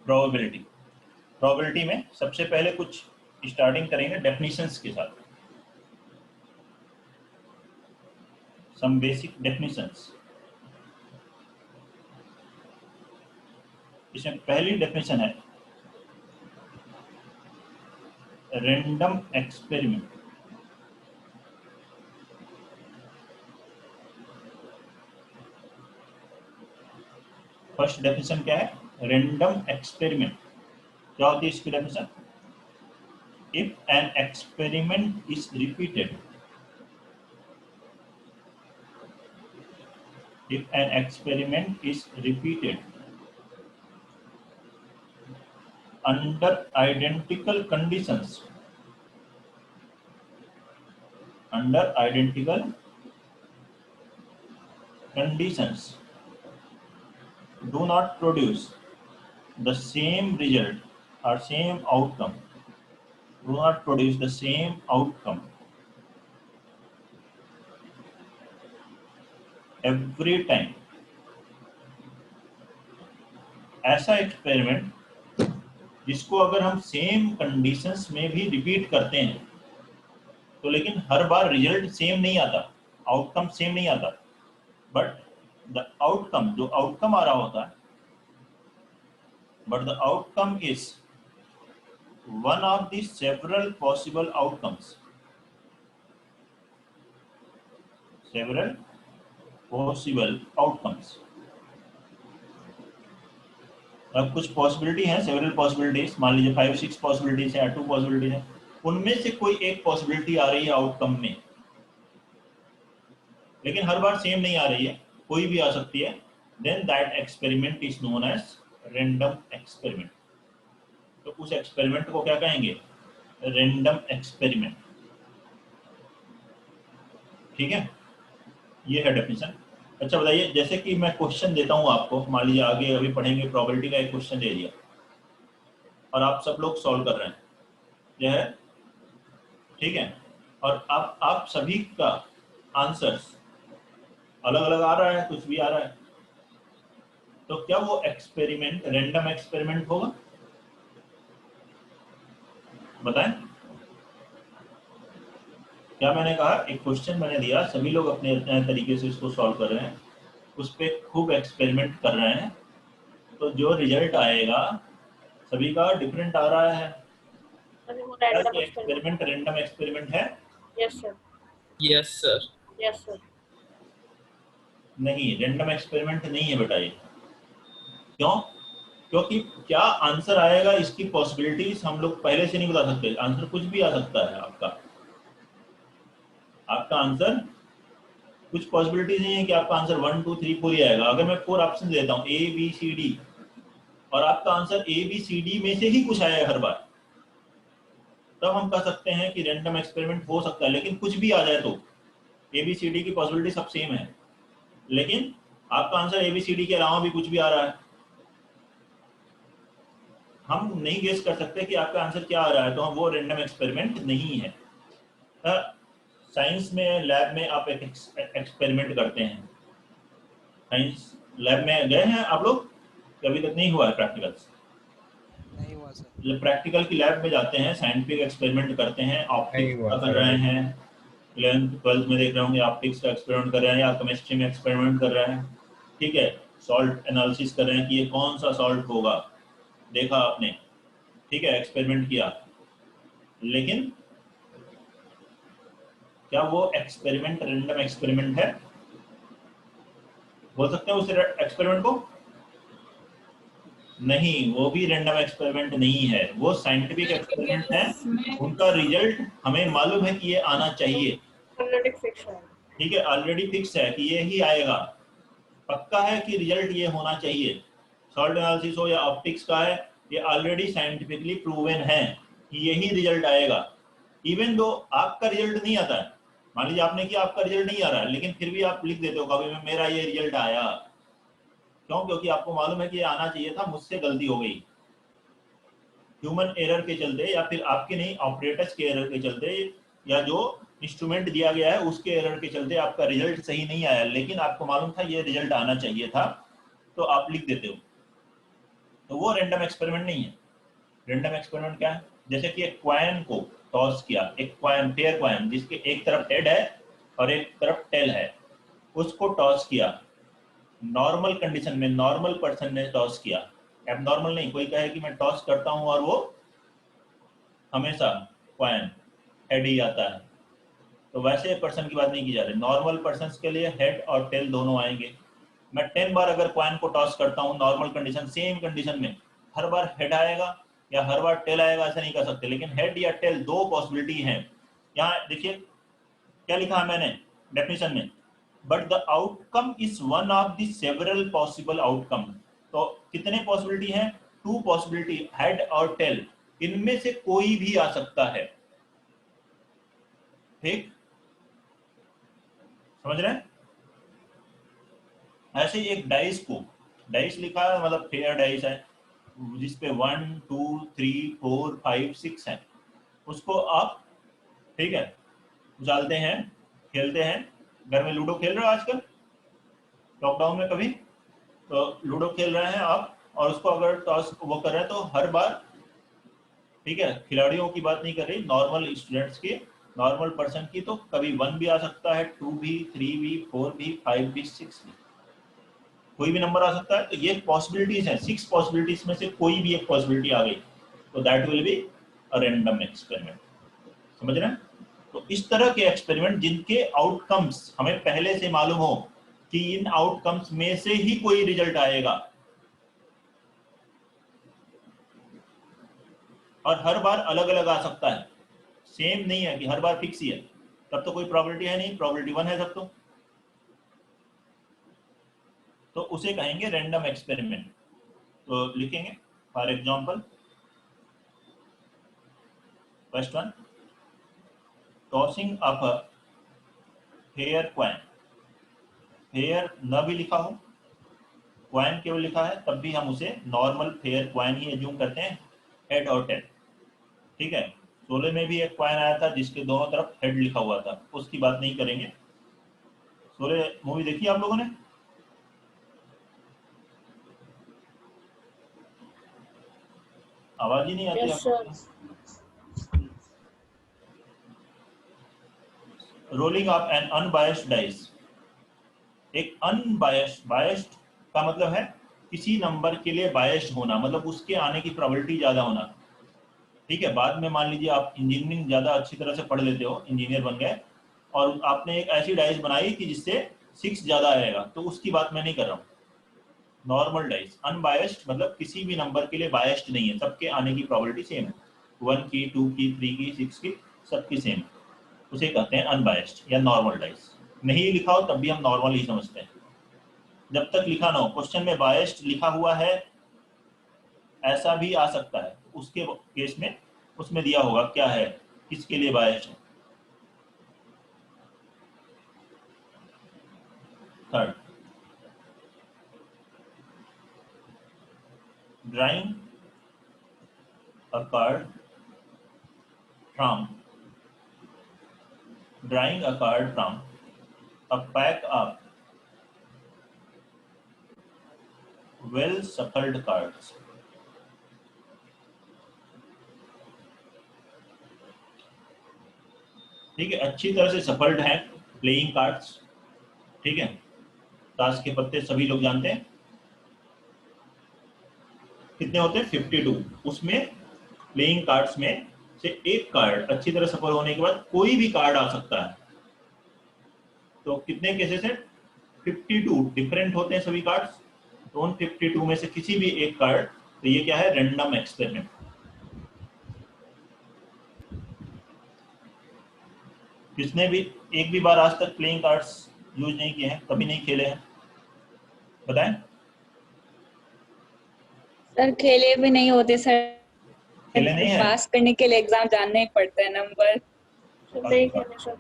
Probability. Probability में सबसे पहले कुछ स्टार्टिंग करेंगे डेफिनेशंस के साथ, सम बेसिक डेफिनेशंस। इसमें पहली डेफिनेशन है रैंडम एक्सपेरिमेंट। फर्स्ट डेफिनेशन क्या है? Random experiment. क्या होती है इसकी definition? If an experiment is repeated, if an experiment is repeated under identical conditions, under identical conditions do not produce the same result or same outcome, do not produce the same outcome every time, ऐसा experiment जिसको अगर हम same conditions में भी repeat करते हैं तो लेकिन हर बार रिजल्ट सेम नहीं आता, आउटकम सेम नहीं आता, बट द आउटकम, जो आउटकम आ रहा होता है, but the outcome is one of the several possible outcomes, several possible outcomes. अब कुछ पॉसिबिलिटी है, सेवरल पॉसिबिलिटीज, मान लीजिए 5-6 पॉसिबिलिटीज है या 2 पॉसिबिलिटीज है, उनमें से कोई एक पॉसिबिलिटी आ रही है आउटकम में, लेकिन हर बार सेम नहीं आ रही है, कोई भी आ सकती है, then that experiment is known as random experiment. तो उस एक्सपेरिमेंट को क्या कहेंगे? Random experiment. ठीक है, ये है डेफिनेशन। अच्छा बताइए, जैसे कि मैं क्वेश्चन देता हूं आपको, मान लीजिए आगे अभी पढ़ेंगे प्रोबेबिलिटी का एक क्वेश्चन दे दिया और आप सब लोग सॉल्व कर रहे हैं, यह है, ठीक है, और आप सभी का आंसर्स अलग अलग आ रहा है, कुछ भी आ रहा है, तो क्या वो एक्सपेरिमेंट रैंडम एक्सपेरिमेंट होगा? बताएं। क्या मैंने कहा, एक क्वेश्चन मैंने दिया, सभी लोग अपने अपने तरीके से इसको सॉल्व कर रहे हैं, उस पर खूब एक्सपेरिमेंट कर रहे हैं, तो जो रिजल्ट आएगा सभी का डिफरेंट आ रहा है। क्या ये एक्सपेरिमेंट रैंडम एक्सपेरिमेंट है? Yes sir. Yes sir. Yes sir. नहीं, रैंडम एक्सपेरिमेंट नहीं है बेटा ये। क्यों? क्योंकि क्या आंसर आएगा इसकी पॉसिबिलिटीज हम लोग पहले से नहीं बता सकते। आंसर कुछ भी आ सकता है, आपका आंसर कुछ पॉसिबिलिटीज नहीं है कि आपका आंसर 1 2 3 4 ही आएगा। अगर मैं 4 ऑप्शन देता हूँ A B C D और आपका answer A B C D में से ही कुछ आएगा हर बार, तब हम कह सकते हैं कि रैंडम एक्सपेरिमेंट हो सकता है। लेकिन कुछ भी आ जाए तो A B C D की पॉसिबिलिटी सब सेम है, लेकिन आपका answer A B C D के अलावा भी कुछ भी आ रहा है, हम नहीं गेस कर सकते कि आपका आंसर क्या आ रहा है, तो हम वो रैंडम एक्सपेरिमेंट नहीं है। साइंस में लैब में आप एक एक्सपेरिमेंट करते हैं, साइंस लैब में गए हैं आप लोग? अभी तक नहीं हुआ है प्रैक्टिकल? नहीं हुआ सर। प्रैक्टिकल की लैब में जाते हैं, साइंटिफिक एक्सपेरिमेंट करते हैं, ऑप्टिक्स का कर रहे हैं, 11th 12th में देख रहे होंगे ऑप्टिक्स का एक्सपेरिमेंट कर रहे हैं या केमिस्ट्री में एक्सपेरिमेंट कर रहे हैं, ठीक है, सॉल्ट एनालिसिस कर रहे हैं कि ये कौन सा सॉल्ट होगा, देखा आपने, ठीक है, एक्सपेरिमेंट किया, लेकिन क्या वो एक्सपेरिमेंट रैंडम एक्सपेरिमेंट है? बोल सकते हैं उस एक्सपेरिमेंट को? नहीं, वो भी रैंडम एक्सपेरिमेंट नहीं है, वो साइंटिफिक एक्सपेरिमेंट है, उनका रिजल्ट हमें मालूम है कि ये आना चाहिए, ऑलरेडी फिक्स है, ठीक है, ऑलरेडी फिक्स है कि ये ही आएगा, पक्का है कि रिजल्ट ये होना चाहिए। सॉल्ट एनालिसिस हो या ऑप्टिक्स का है, ये ऑलरेडी साइंटिफिकली प्रूवन है कि यही रिजल्ट आएगा। इवन दो आपका रिजल्ट नहीं आता है, मान लीजिए आपने किया, आपका रिजल्ट नहीं आ रहा है, लेकिन फिर भी आप लिख देते हो कभी में मेरा ये रिजल्ट आया, क्यों? क्योंकि आपको मालूम है कि ये आना चाहिए था, मुझसे गलती हो गई, ह्यूमन एरर के चलते, या फिर आपके नहीं ऑपरेटर्स के एरर के चलते, या जो इंस्ट्रूमेंट दिया गया है उसके एरर के चलते आपका रिजल्ट सही नहीं आया, लेकिन आपको मालूम था ये रिजल्ट आना चाहिए था, तो आप लिख देते हो। तो वो रैंडम एक्सपेरिमेंट नहीं है। रैंडम एक्सपेरिमेंट क्या है? जैसे कि एक क्वाइन को टॉस किया, एक क्वाइन, पेयर क्वाइन जिसके एक तरफ हेड है और एक तरफ टेल है, उसको टॉस किया नॉर्मल कंडीशन में, नॉर्मल पर्सन ने टॉस किया, एबनॉर्मल नहीं। कोई कहे कि मैं टॉस करता हूं और वो हमेशा क्वाइन हेड ही आता है, तो वैसे पर्सन की बात नहीं की जा रही। नॉर्मल पर्सन के लिए हेड और टेल दोनों आएंगे। मैं 10 बार अगर क्वाइन को टॉस करता हूँ नॉर्मल कंडीशन, सेम कंडीशन में, हर बार हेड आएगा या हर बार टेल आएगा ऐसा नहीं कर सकते। लेकिन हेड या टेल दो पॉसिबिलिटी हैं। यहाँ देखिए क्या लिखा है मैंने डेफिनेशन में, but the outcome is one of the several possible outcome. तो कितने पॉसिबिलिटी हैं? 2 पॉसिबिलिटी, हेड और टेल, इनमें से कोई भी आ सकता है। ठीक, समझ रहे हैं? ऐसे ही एक डाइस को, डाइस लिखा है मतलब फेयर डाइस है जिसपे 1 2 3 4 5 6 है, उसको आप ठीक है उछालते हैं, खेलते हैं। घर में लूडो खेल रहे हो आजकल, लॉकडाउन में कभी? तो लूडो खेल रहे हैं आप और उसको अगर टॉस वो कर रहे हैं तो हर बार, ठीक है, खिलाड़ियों की बात नहीं कर रही, नॉर्मल स्टूडेंट्स की, नॉर्मल पर्सन की, तो कभी 1 भी आ सकता है, 2 भी, 3 भी, 4 भी, 5 भी, 6 भी, कोई भी नंबर आ सकता है। तो ये पॉसिबिलिटीज हैं, 6 पॉसिबिलिटीज में से कोई भी एक पॉसिबिलिटी आ गई तो that will be a random experiment. समझ रहे हैं? तो इस तरह के एक्सपेरिमेंट जिनके आउटकम्स हमें पहले से मालूम हो कि इन आउटकम्स में से ही कोई रिजल्ट आएगा और हर बार अलग अलग आ सकता है, सेम नहीं है कि हर बार फिक्स ही है, तब तो कोई प्रॉबिलिटी है नहीं, प्रॉबिलिटी 1 है तब तो उसे कहेंगे रैंडम एक्सपेरिमेंट। तो लिखेंगे for example first one, tossing up a fair coin. Fair न भी लिखा हो, क्वाइन केवल लिखा है, तब भी हम उसे नॉर्मल फेयर क्वाइन ही एज्यूम करते हैं, हेड और टेल। ठीक है, 16 में भी एक क्वाइन आया था जिसके दोनों तरफ हेड लिखा हुआ था, उसकी बात नहीं करेंगे। 16 मूवी देखी आप लोगों ने? आवाज ही नहीं आती Yes, sir. Rolling up an unbiased dice. एक अनबायस्ड, बायस्ड का मतलब है किसी नंबर के लिए बायस्ड होना, मतलब उसके आने की प्रोबेबिलिटी ज्यादा होना। ठीक है, बाद में मान लीजिए आप इंजीनियरिंग ज्यादा अच्छी तरह से पढ़ लेते हो, इंजीनियर बन गए और आपने एक ऐसी डाइस बनाई कि जिससे 6 ज्यादा आएगा, तो उसकी बात मैं नहीं कर रहा हूँ। नॉर्मल डाइस, अनबायस्ड मतलब किसी भी नंबर के लिए बायस्ड नहीं है, सबके आने की प्रोबेबिलिटी सेम है, 1 की, 2 की, 3 की, 6 की, सबकी सेम, उसे कहते हैं अनबायस्ड या नॉर्मल डाइस। नहीं लिखा हो तब भी हम नॉर्मल ही समझते हैं, जब तक लिखा ना हो। क्वेश्चन में बायस्ड लिखा हुआ है ऐसा भी आ सकता है, उसके केस में उसमें दिया होगा क्या है, किसके लिए बायस्ड है। Third, drawing a card from, drawing a card from a pack of well shuffled cards। ठीक है, अच्छी तरह से सफल्ड है प्लेइंग कार्ड्स। ठीक है, ताश के पत्ते सभी लोग जानते हैं कितने होते हैं, 52। उसमें प्लेइंग कार्ड्स में से एक कार्ड अच्छी तरह सफल होने के बाद कोई भी कार्ड आ सकता है। तो कितने केसेस हैं, 52 डिफरेंट होते हैं सभी कार्ड्स, तो उन 52 में से किसी भी एक कार्ड, तो ये क्या है, रैंडम एक्सपेरिमेंट। किसने भी एक भी बार आज तक प्लेइंग कार्ड्स यूज नहीं किए हैं, कभी नहीं खेले हैं, बताएं? सर खेले भी नहीं होते सर, खेले नहीं है? पास करने के लिए एग्जाम जानना ही पड़ता है नंबर। नहीं खेले सर।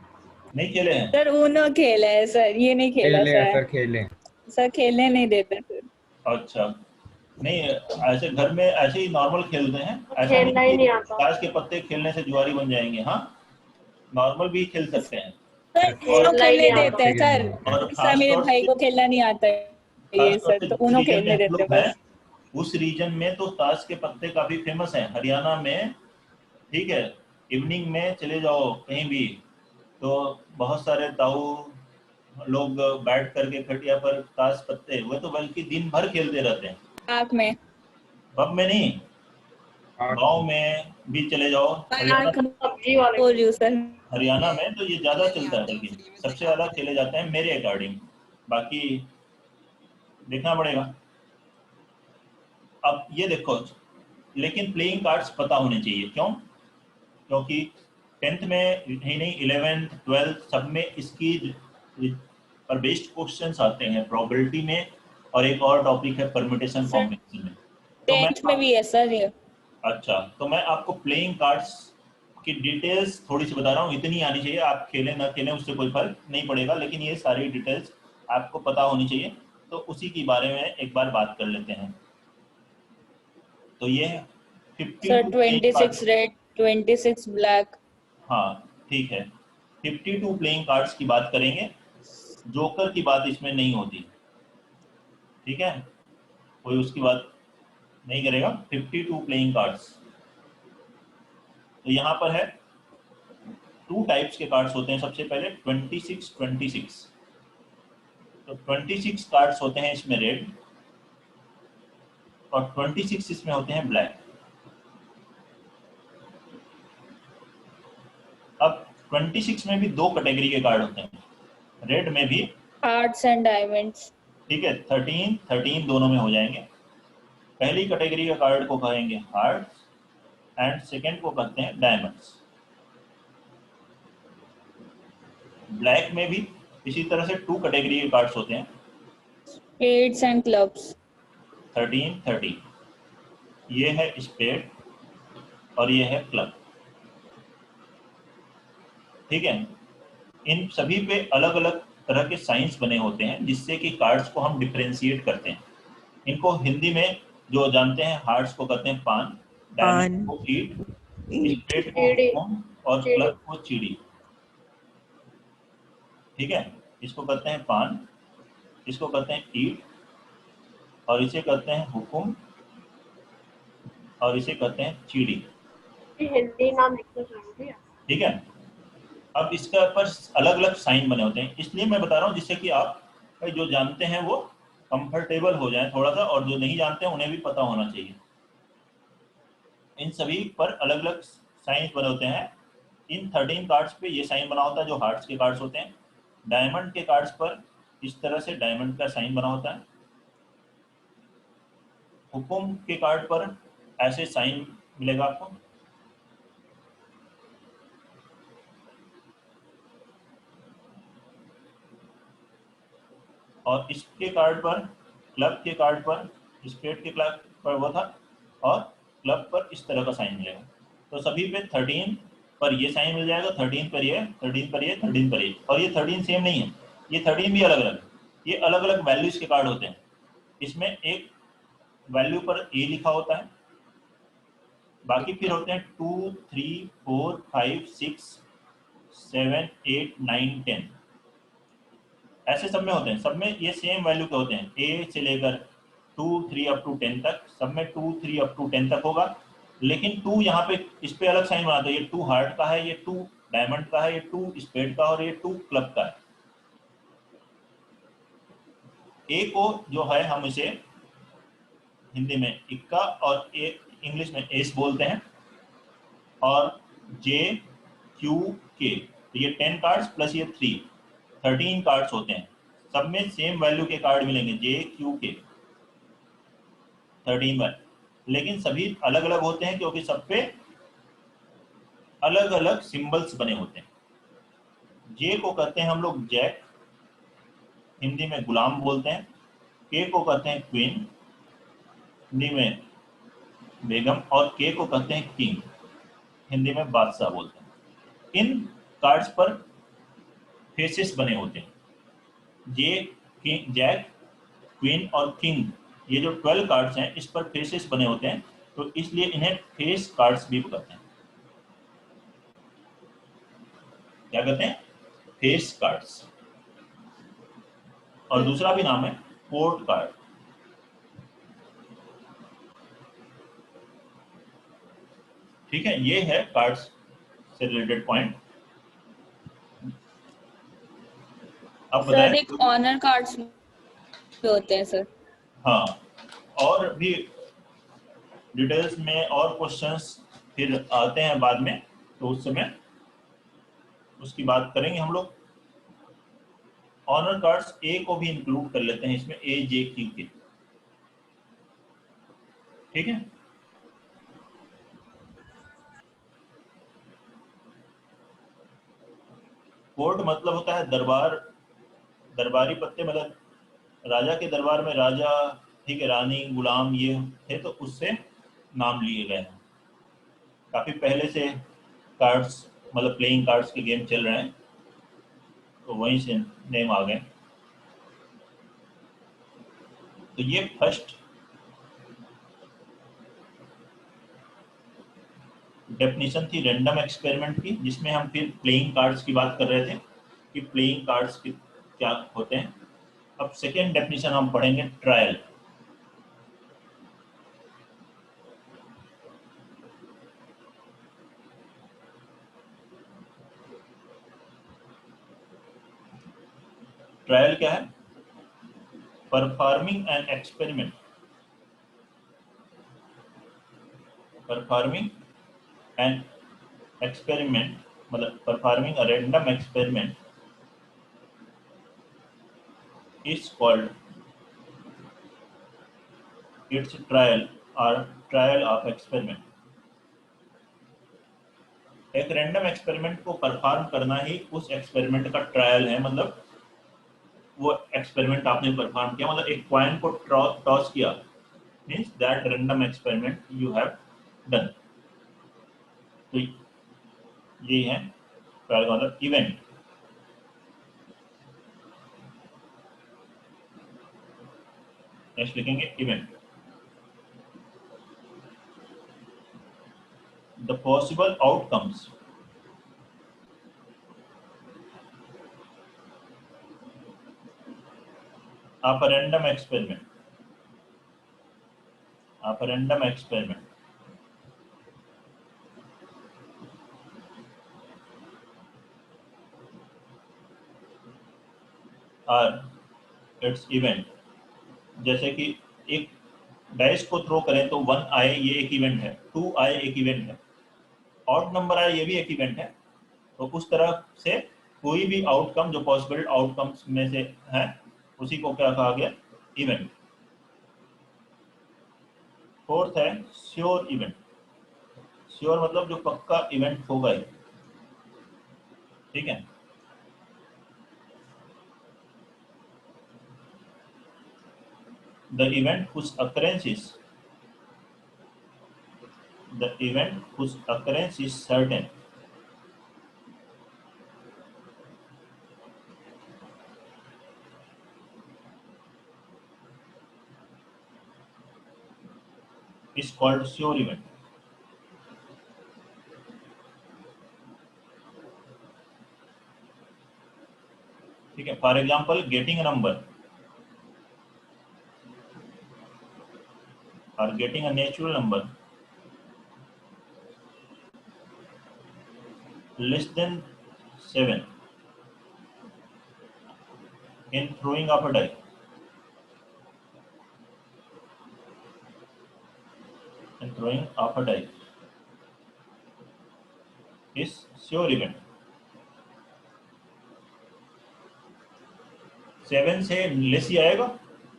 नहीं खेले हैं? सर उनो खेला है सर, ये नहीं खेला सर। खेले सर खेलने नहीं देते सर। अच्छा, नहीं ऐसे घर में ऐसे ही नॉर्मल खेलते हैं, ऐसा खेलना ही नहीं नहीं कि आता। ताश के पत्ते खेलने से जुआरी बन जाएंगे। हाँ, नॉर्मल भी खेल सकते हैं। सर उनो खेलना ही खेलने नहीं देते हैं सर, और क्योंकि सर मेरे भाई को खेलना नहीं आता है ये खासतौर सर, से तो उनो रीजन में खेलने हम देते लोग हैं हैं, बस। उस रीजन में तो ताश के पत्ते काफी फेमस हैं हरियाणा में, ठीक है। इवनिंग में चले जाओ कहीं भी तो बहुत सारे ताऊ लोग बैठ करके खटिया पर ताश पत्ते, वो तो बल्कि दिन भर खेलते रहते हैं। पार्क में। पब में नहीं, गांव में भी चले जाओ। पार्क पबजी वाले बोल रही हूँ सर। हरियाणा में तो ये ज्यादा नहीं, चलता है, आते हैं, बल्कि फ्री में सबसे सिखाते ज्यादा हैं। खेले जाते हैं मेरे अकॉर्डिंग, बाकी देखना पड़ेगा। अब ये देखो, लेकिन प्लेइंग कार्ड्स पता होने चाहिए। क्यों? क्योंकि 10th में ही नहीं, 11th 12th सब में इसकी पर बेस्ड क्वेश्चंस आते हैं प्रोबेबिलिटी में, और एक और टॉपिक है परम्यूटेशन सर कॉम्बिनेशन में। तो मैं 10th में भी है सर ये। अच्छा, तो मैं आपको प्लेइंग कार्ड्स की डिटेल्स थोड़ी सी बता रहा हूँ, इतनी आनी चाहिए। आप खेलें ना खेलें उससे कोई फर्क नहीं पड़ेगा, लेकिन ये सारी डिटेल्स आपको पता होनी चाहिए। तो उसी के बारे में एक बार बात कर लेते हैं। तो ये है sir 52 playing 26 cards. Red 26 black. हाँ ठीक है, 52 प्लेइंग कार्ड्स की बात करेंगे। जोकर की बात इसमें नहीं होती, ठीक है, कोई उसकी बात नहीं करेगा। 52 प्लेइंग कार्ड्स। तो यहाँ पर है 2 टाइप्स के कार्ड्स होते हैं। सबसे पहले 26 तो 26 कार्ड्स होते हैं इसमें रेड, और 26 इसमें होते हैं ब्लैक। अब 26 में भी 2 कैटेगरी के कार्ड होते हैं, रेड में भी, हार्ट्स एंड डायमंड्स। ठीक है। 13 दोनों में हो जाएंगे। पहली कैटेगरी के कार्ड को कहेंगे हार्ट्स, एंड सेकेंड को कहते हैं डायमंड्स। ब्लैक में भी इसी तरह से 2 कैटेगरी के कार्ड्स होते हैं, स्पेड्स एंड क्लब्स। 13 ये है स्पेड और ये है क्लब, ठीक है। इन सभी पे अलग अलग तरह के साइंस बने होते हैं जिससे कि कार्ड्स को हम डिफरेंशिएट करते हैं। इनको हिंदी में जो जानते हैं, हार्ट्स को कहते हैं पान, डायमंड को ईट, ईट। स्पेड को चीड़ी हुकुम, और चीड़ी क्लब को चीड़ी, ठीक है। इसको कहते हैं पान, इसको कहते हैं ईट, और इसे कहते हैं हुकुम, और इसे कहते हैं चीड़ी, हिंदी नाम लिखना जरूरी है। ठीक है। अब इसका पर अलग अलग साइन बने होते हैं, इसलिए मैं बता रहा हूँ जिससे कि आप भाई जो जानते हैं वो कंफर्टेबल हो जाए थोड़ा सा, और जो नहीं जानते हैं उन्हें भी पता होना चाहिए। इन सभी पर अलग अलग साइंस बने होते हैं। इन 13 कार्ड्स पे ये साइन बना होता है जो हार्ट्स के कार्ड्स होते हैं। डायमंड के कार्ड्स पर इस तरह से डायमंड का साइन बना होता है। हुकुम के कार्ड पर ऐसे साइन मिलेगा आपको। और इसके कार्ड पर, क्लब के कार्ड पर, स्पेड के क्लब पर वो था, और क्लब पर इस तरह का साइन मिलेगा। तो सभी पे 13 पर ये साइन मिल जाएगा, 13 पर ये, 13 पर ये, 13 पर ये, और ये 13 सेम नहीं है, ये 13 भी अलग अलग, ये अलग अलग वैल्यूज के कार्ड होते हैं। इसमें एक वैल्यू पर ए लिखा होता है, बाकी फिर होते हैं 2 3 4 5 6 7 8 9 10, ऐसे सब में होते हैं। सब में ये सेम वैल्यू के होते हैं, ए से लेकर 2 3 अप टू 10 तक, सब में 2 3 अप टू 10 तक होगा। लेकिन 2 यहाँ पे इस पे अलग साइन बनाते हैं, ये 2 हार्ट का है, ये 2 डायमंड का है, ये 2 स्पेड का, और ये 2 क्लब का है। ए को जो है हम इसे हिंदी में इक्का और ए इंग्लिश में एस बोलते हैं, और जे क्यू के, तो ये 10 कार्ड्स प्लस ये 13 कार्ड्स होते हैं। सब में सेम वैल्यू के कार्ड मिलेंगे, जे क्यू के 13 बार, लेकिन सभी अलग अलग होते हैं क्योंकि सब पे अलग अलग सिंबल्स बने होते हैं। जे को कहते हैं हम लोग जैक, हिंदी में गुलाम बोलते हैं। के को कहते हैं क्वीन, हिंदी में बेगम, और के को कहते हैं किंग, हिंदी में बादशाह बोलते हैं। इन कार्ड्स पर फेसेस बने होते हैं, जे, किंग, जैक, क्वीन और किंग, ये जो 12 कार्ड्स हैं इस पर फेसेस बने होते हैं, तो इसलिए इन्हें फेस कार्ड्स भी कहते हैं। क्या कहते हैं? Face cards. और दूसरा भी नाम है कोर्ट कार्ड। ठीक है, ये है कार्ड्स से रिलेटेड पॉइंट। अब सर बताएं। एक ऑनर कार्ड्स भी होते हैं सर। हाँ, और भी डिटेल्स में और क्वेश्चंस फिर आते हैं बाद में, तो उस समय उसकी बात करेंगे हम लोग। ऑनर कार्ड्स ए को भी इंक्लूड कर लेते हैं इसमें, ए जे क्यू के। ठीक है, कोर्ट मतलब होता है दरबार, दरबारी पत्ते, मतलब राजा के दरबार में राजा, ठीक है, रानी, गुलाम ये थे, तो उससे नाम लिए गए हैं। काफी पहले से कार्ड्स, मतलब प्लेइंग कार्ड्स के गेम चल रहे हैं, तो वहीं से नेम आ गए। तो ये फर्स्ट डेफिनेशन थी रैंडम एक्सपेरिमेंट की, जिसमें हम फिर प्लेइंग कार्ड्स की बात कर रहे थे कि प्लेइंग कार्ड्स क्या होते हैं। अब सेकेंड डेफिनेशन हम पढ़ेंगे, ट्रायल। ट्रायल क्या है? Performing an experiment, performing an experiment, मतलब performing a random experiment is called its trial or trial of experiment। एक रैंडम एक्सपेरिमेंट को परफॉर्म करना ही उस एक्सपेरिमेंट का ट्रायल है, मतलब वो एक्सपेरिमेंट आपने परफॉर्म किया, मतलब एक कॉइन को टॉस किया, means that random experiment you have done. तो ये है ट्रायल का मतलब इवेंट। नेक्स्ट लिखेंगे event. The possible outcomes of a random experiment, of a random experiment और इट्स इवेंट। जैसे कि एक डाइस को थ्रो करें तो 1 आए, ये एक इवेंट है, 2 आए एक इवेंट है, ऑड नंबर आए ये भी एक इवेंट है। तो उस तरह से कोई भी आउटकम जो पॉसिबल आउटकम्स में से है, उसी को क्या कहा गया? इवेंट। फोर्थ है श्योर इवेंट। श्योर मतलब जो पक्का इवेंट होगा ही, ठीक है। The event whose occurrence is, the event whose occurrence is certain is called sure event। ठीक है, for example getting a number और getting a natural number less than 7 in throwing of a die, in throwing of a die is sure event। 7 से less ही आएगा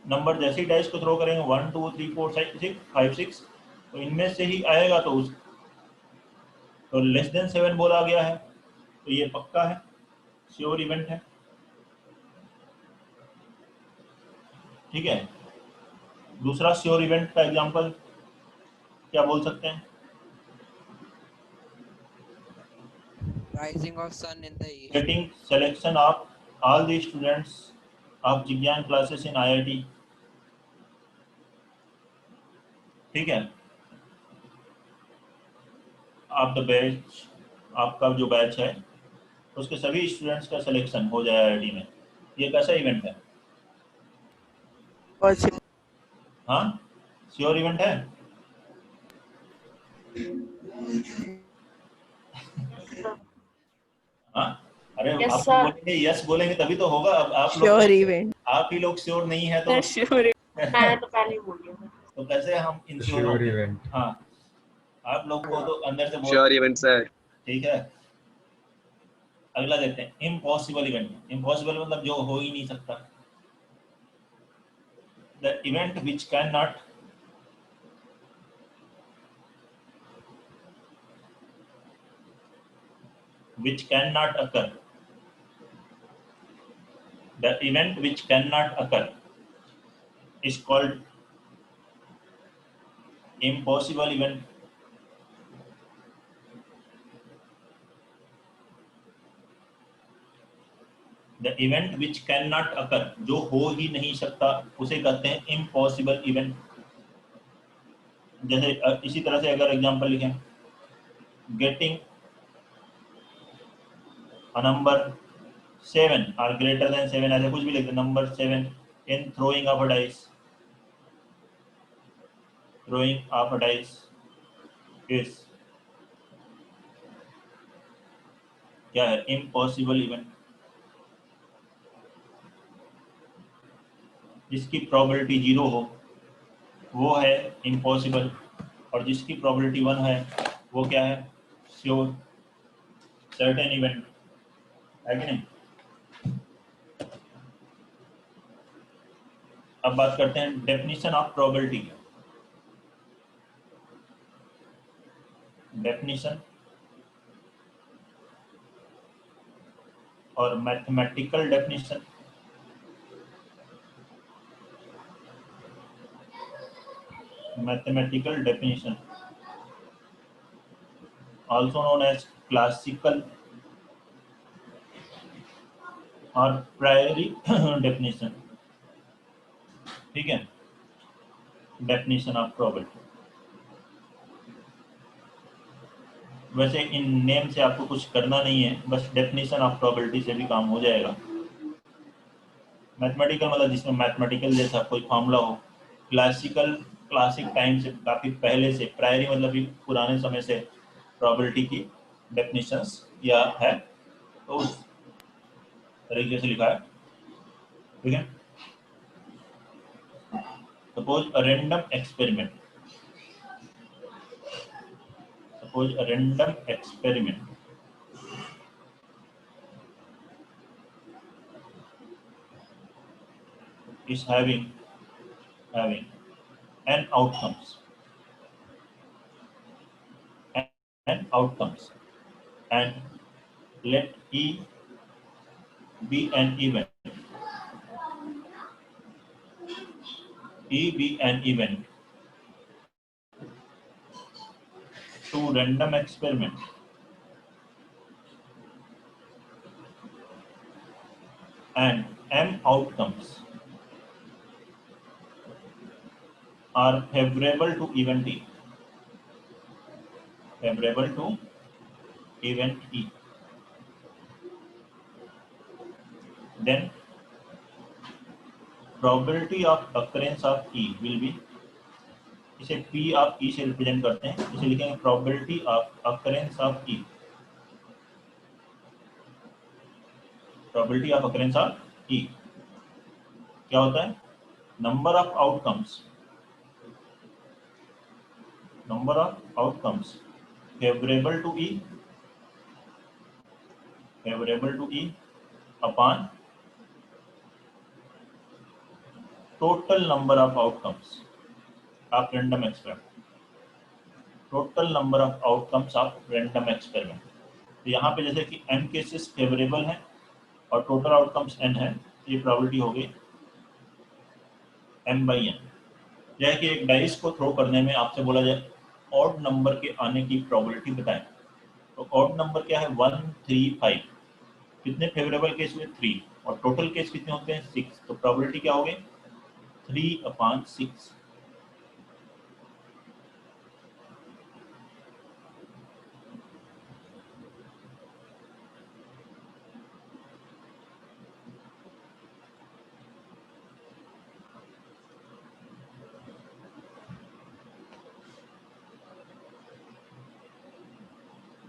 number, जैसे ही dice को throw करेंगे 1 2 3 4 5 6, तो इनमें से ही आएगा, तो उस तो लेस देन 7 बोला गया है, तो ये पक्का है, श्योर इवेंट है। ठीक है, दूसरा श्योर इवेंट का एग्जांपल क्या बोल सकते हैं? Rising of sun in the east. Getting selection of all the students of Jigyan classes in IIT। ठीक है, आप द बैच, आपका जो बैच है उसके सभी स्टूडेंट्स का सिलेक्शन हो जाए IIT में, ये कैसा इवेंट है? हाँ, श्योर इवेंट है। हाँ, अरे Yes, आप sir. बोलेंगे यस बोलेंगे तभी तो होगा। अब आप लोग श्योर इवेंट। आप ही लोग श्योर नहीं है तो श्योर मैंने तो पहले ही बोल दिया था। तो कैसे हम इंश्योर श्योर होंगे? इवेंट। हाँ, आप लोग को तो अंदर से बहुत श्योर इवेंट सर। ठीक है। अगला देखते हैं, इम्पॉसिबल इवेंट। इम्पॉसिबल मतलब जो हो ही नहीं सकता। The event which can not occur. The event which cannot occur is called impossible event. The event which cannot occur, जो हो ही नहीं सकता, उसे कहते हैं impossible event. जैसे इसी तरह से अगर एग्जांपल लिखें, getting a number 7 or greater than 7, ऐसे कुछ भी लिखते, number 7 in throwing of a dice. Throwing of a dice is क्या है? Impossible event. जिसकी प्रोबेबिलिटी 0 हो वो है इम्पॉसिबल, और जिसकी प्रोबेबिलिटी 1 है वो क्या है? श्योर, सर्टेन इवेंट है कि नहीं? अब बात करते हैं डेफिनेशन ऑफ प्रोबेबिलिटी। डेफिनेशन और mathematical definition. Mathematical definition, also known as classical or priori definition. ठीक है, definition of probability। वैसे इन नेम से आपको कुछ करना नहीं है, बस definition of probability से भी काम हो जाएगा। मैथमेटिकल मतलब जिसमें मैथमेटिकल जैसा कोई फॉर्मूला हो। क्लासिकल, क्लासिक टाइम से काफी पहले से, प्रायरी मतलब भी पुराने समय से प्रोबेबिलिटी की डेफिनेशंस या है, तो उस तरीके से लिखा है। ठीक है, suppose a random experiment, suppose a random experiment is having an outcomes and let E be an event. E be an event to random experiment and M outcomes are favorable to event E. Favorable to event E. Then probability of occurrence of E will be, इसे P of E से represent करते हैं, इसे लिखेंगे probability of occurrence of E. Probability of occurrence of E क्या होता है? Number of outcomes favorable to E upon total number of outcomes of random experiment. Total number of outcomes of random experiment. तो यहाँ पे जैसे कि n cases favourable हैं और टोटल आउटकम्स n है, ये प्रोबेबिलिटी हो गई m/n। यह कि एक डाइस को थ्रो करने में आपसे बोला जाए ऑड नंबर के आने की प्रोबेबिलिटी बताएं, तो ऑड नंबर क्या है? 1, 3, 5। कितने फेवरेबल केस हुए? 3, और टोटल केस कितने होते हैं? 6। तो प्रोबेबिलिटी क्या हो गई? 3/6।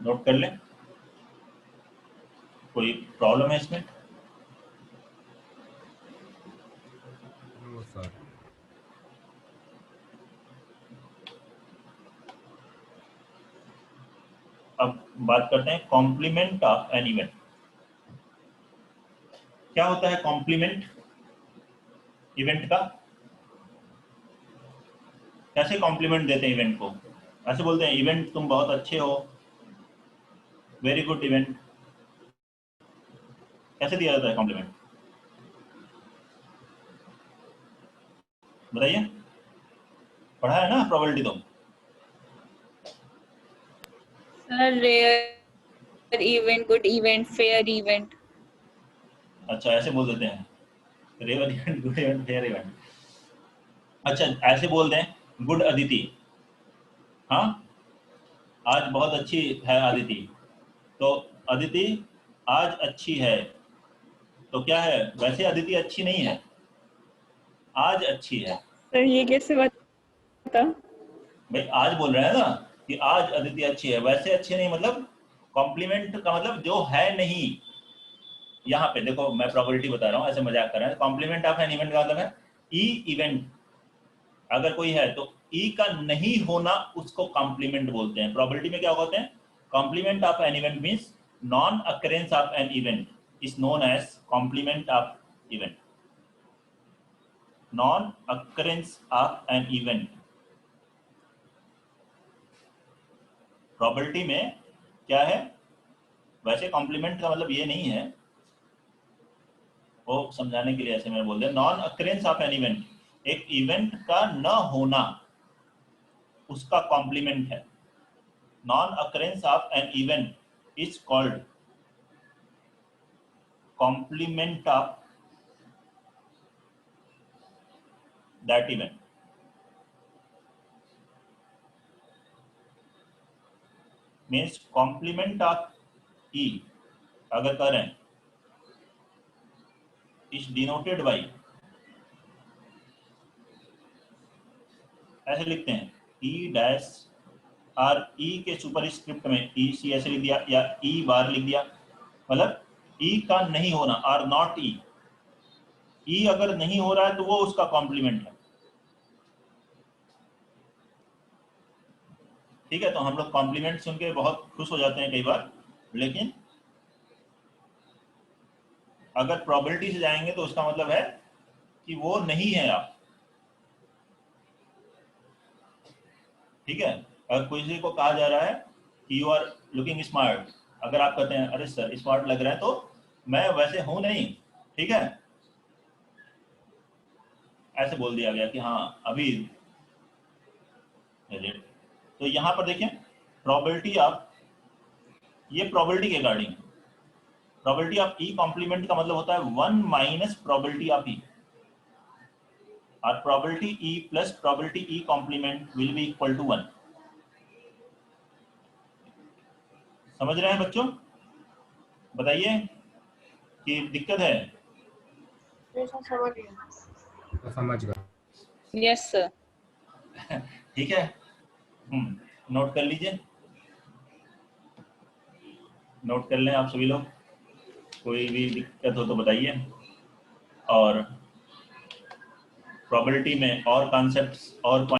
नोट कर लें। कोई प्रॉब्लम है इसमें? No sir. अब बात करते हैं कॉम्प्लीमेंट ऑफ एन इवेंट। क्या होता है कॉम्प्लीमेंट इवेंट का? कैसे कॉम्प्लीमेंट देते हैं इवेंट को? ऐसे बोलते हैं इवेंट तुम बहुत अच्छे हो, वेरी गुड इवेंट। कैसे दिया जाता है कॉम्प्लीमेंट? बताइए, पढ़ा है ना प्रोबेबिलिटी तो? Sir rare event, good event, fair event. अच्छा, ऐसे बोल देते हैं, rare event, good event, fair event. अच्छा, ऐसे बोल दें गुड अदिति, हाँ आज बहुत अच्छी है अदिति, तो अदिति आज अच्छी है, तो क्या है? वैसे अदिति अच्छी नहीं है, आज अच्छी है। सर ये कैसे बता? भाई आज बोल रहे हैं ना कि आज अदिति अच्छी है, वैसे अच्छी नहीं, मतलब कॉम्प्लीमेंट का मतलब जो है नहीं। यहाँ पे देखो मैं प्रोबेबिलिटी बता रहा हूँ, ऐसे मजाक कर रहे हैं। कॉम्प्लीमेंट ऑफ एन इवेंट का मतलब है ई इवेंट अगर कोई है तो ई का नहीं होना उसको कॉम्प्लीमेंट बोलते हैं। प्रोबेबिलिटी में क्या होते हैं? Complement of an event means non occurrence of an event is known as complement of event. Non occurrence of an event probability में क्या है? वैसे कॉम्प्लीमेंट का मतलब ये नहीं है, वो समझाने के लिए ऐसे मैं बोल दिया। Non occurrence of an event, एक इवेंट का न होना उसका कॉम्प्लीमेंट है। Non occurrence of an event is called complement of that event. Means complement of E अगर कर रहे हैं इज डिनोटेड बाई, ऐसे लिखते हैं ई डैश आर, ई के सुपर स्क्रिप्ट में ई सी ऐसे लिख दिया या ई बार लिख दिया, मतलब ई का नहीं होना, आर नॉट ई। ई अगर नहीं हो रहा है तो वो उसका कॉम्प्लीमेंट है। ठीक है, तो हम लोग कॉम्प्लीमेंट सुन के बहुत खुश हो जाते हैं कई बार, लेकिन अगर प्रोबेबिलिटी से जाएंगे तो उसका मतलब है कि वो नहीं है आप। ठीक है, अगर किसी को कहा जा रहा है कि यू आर लुकिंग स्मार्ट, अगर आप कहते हैं अरे सर स्मार्ट लग रहा है, तो मैं वैसे हूं नहीं, ठीक है, ऐसे बोल दिया गया कि हाँ अभी। तो यहां पर देखिए प्रोबेबिलिटी ऑफ, ये प्रोबेबिलिटी के according, probability of E complement का मतलब होता है 1 माइनस प्रोबेबिलिटी ऑफ ई, और probability E plus probability E complement will be equal to 1। समझ रहे हैं बच्चों? बताइए कि दिक्कत है? जैसा समझ गया। तो समझ गया। Yes sir. ठीक है, नोट कर लीजिए, नोट कर लें आप सभी लोग। कोई भी दिक्कत हो तो बताइए। और प्रोबेबिलिटी में और कॉन्सेप्ट्स और